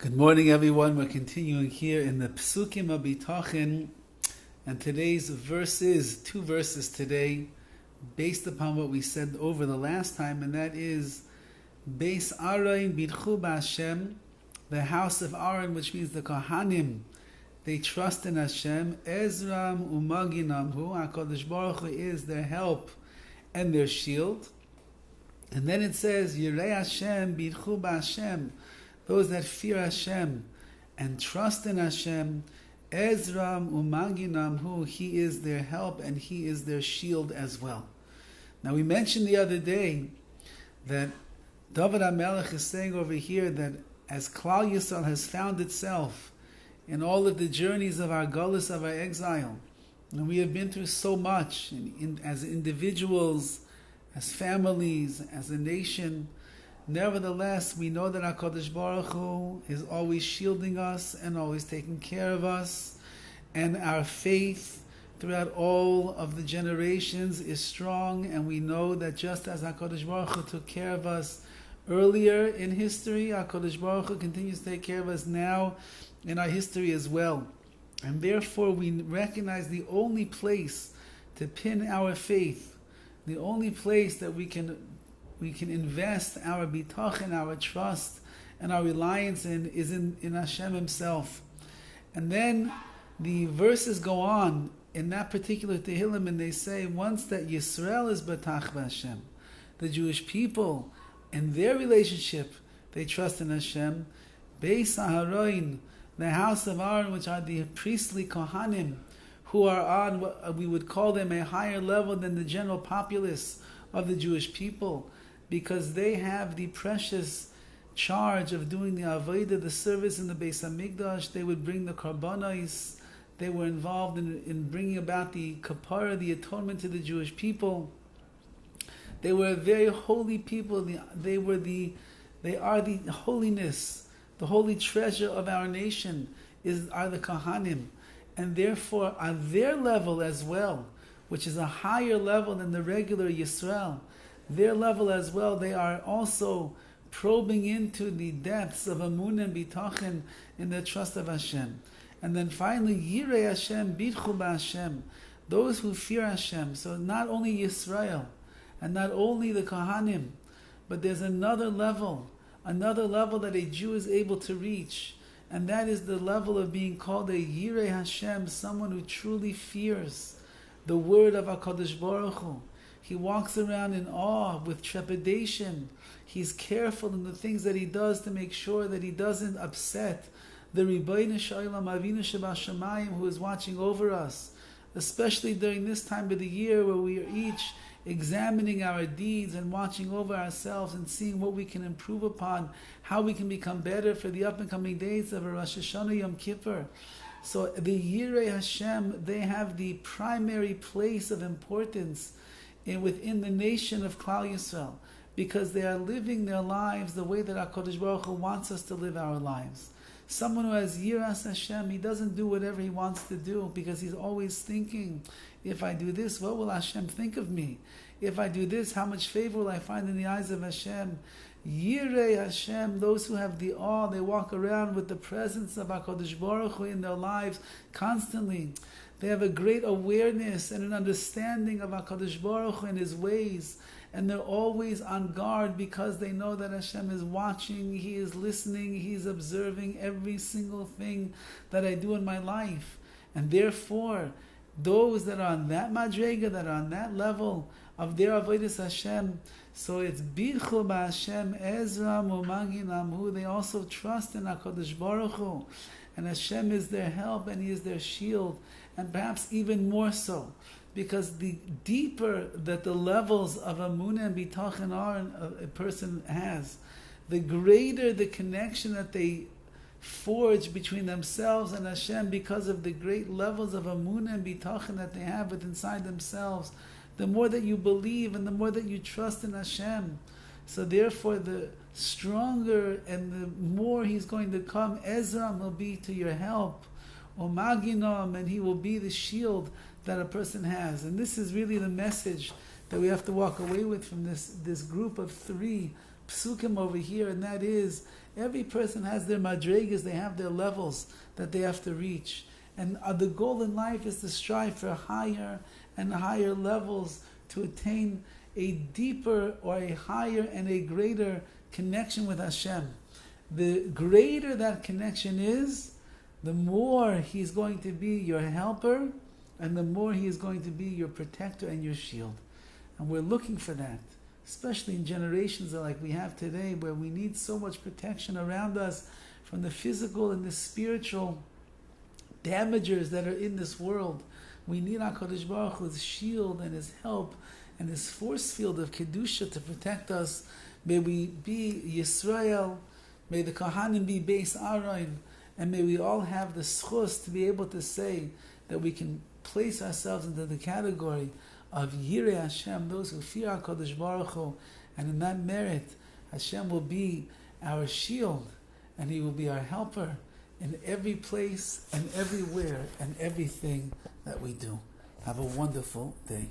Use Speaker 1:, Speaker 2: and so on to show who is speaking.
Speaker 1: Good morning, everyone. We're continuing here in the Psukim of Bitachon, and today's two verses today, based upon what we said over the last time, and that is Beis Aaron Bidchu B'Hashem, the house of Aaron, which means the Kohanim. They trust in Hashem. Ezram Umaginam Hu, HaKadosh Baruch Hu is their help and their shield. And then it says Yirei Hashem Bidchu B'Hashem, those that fear Hashem and trust in Hashem, Ezram Umaginam Hu, He is their help and He is their shield as well. Now we mentioned the other day that Dovid HaMelech is saying over here that as Klal Yisrael has found itself in all of the journeys of our galus, of our exile, and we have been through so much as individuals, as families, as a nation, nevertheless, we know that HaKadosh Baruch Hu is always shielding us and always taking care of us, and our faith throughout all of the generations is strong, and we know that just as HaKadosh Baruch Hu took care of us earlier in history, HaKadosh Baruch Hu continues to take care of us now in our history as well. And therefore we recognize the only place to pin our faith, the only place that we can invest our bitachon, our trust, and our reliance is in Hashem Himself. And then the verses go on in that particular Tehillim, and they say, once that Yisrael is batach b'Hashem, the Jewish people, in their relationship, they trust in Hashem. Beis Aharon, the house of Aaron, which are the priestly Kohanim, who are on what we would call them a higher level than the general populace of the Jewish people, because they have the precious charge of doing the avodah, the service in the Beis Hamikdash. They would bring the karbanos. They were involved in bringing about the kapara, the atonement to the Jewish people. They were a very holy people. They are the holiness, the holy treasure of our nation are the Kohanim, and therefore on their level as well, which is a higher level than the regular Yisrael, their level as well, they are also probing into the depths of Amun and Bitachon in their trust of Hashem. And then finally, Yirei Hashem Bidchu B'Hashem, those who fear Hashem. So not only Yisrael, and not only the Kohanim, but there's another level that a Jew is able to reach, and that is the level of being called a Yirei Hashem, someone who truly fears the word of HaKadosh Baruch Hu. He walks around in awe, with trepidation. He's careful in the things that he does to make sure that he doesn't upset the Rabbi Shalom Avinu Shebashamayim, who is watching over us, especially during this time of the year where we are each examining our deeds and watching over ourselves and seeing what we can improve upon, how we can become better for the up and coming days of Rosh Hashanah Yom Kippur. So the Yirei Hashem, they have the primary place of importance within the nation of Klal Yisrael, because they are living their lives the way that HaKadosh Baruch Hu wants us to live our lives. Someone who has Yiras Hashem, he doesn't do whatever he wants to do, because he's always thinking, if I do this, what will Hashem think of me? If I do this, how much favor will I find in the eyes of Hashem? Yirei Hashem, those who have the awe, they walk around with the presence of HaKadosh Baruch Hu in their lives constantly. They have a great awareness and an understanding of HaKadosh Baruch Hu and His ways, and they're always on guard because they know that Hashem is watching, He is listening, He is observing every single thing that I do in my life. And therefore, those that are on that madrega, that are on that level of their avodas Hashem, so it's Bidchu B'Hashem, Ezra Umaginam Hu, they also trust in HaKadosh Baruch Hu, and Hashem is their help and He is their shield, and perhaps even more so, because the deeper that the levels of Amunah and Bitachon are a person has, the greater the connection that they forge between themselves and Hashem, because of the great levels of Amunah and Bitachon that they have within inside themselves. The more that you believe and the more that you trust in Hashem, so therefore the stronger and the more He's going to come. Ezra will be to your help, Umaginam, and He will be the shield that a person has. And this is really the message that we have to walk away with from this group of three psukim over here, and that is Every person has their madrigas, they have their levels that they have to reach. And the goal in life is to strive for higher and higher levels to attain a deeper or a higher and a greater connection with Hashem. The greater that connection is, the more He's going to be your helper, and the more He is going to be your protector and your shield. And we're looking for that, especially in generations like we have today, where we need so much protection around us from the physical and the spiritual damagers that are in this world. We need HaKadosh Baruch Hu's shield and His help and His force field of Kedusha to protect us. May we be Yisrael, may the Kohanim be Beis Aaron, and may we all have the schus to be able to say that we can place ourselves into the category of Yirei Hashem, those who fear HaKadosh Baruch Hu, and in that merit, Hashem will be our shield, and He will be our helper in every place and everywhere and everything that we do. Have a wonderful day.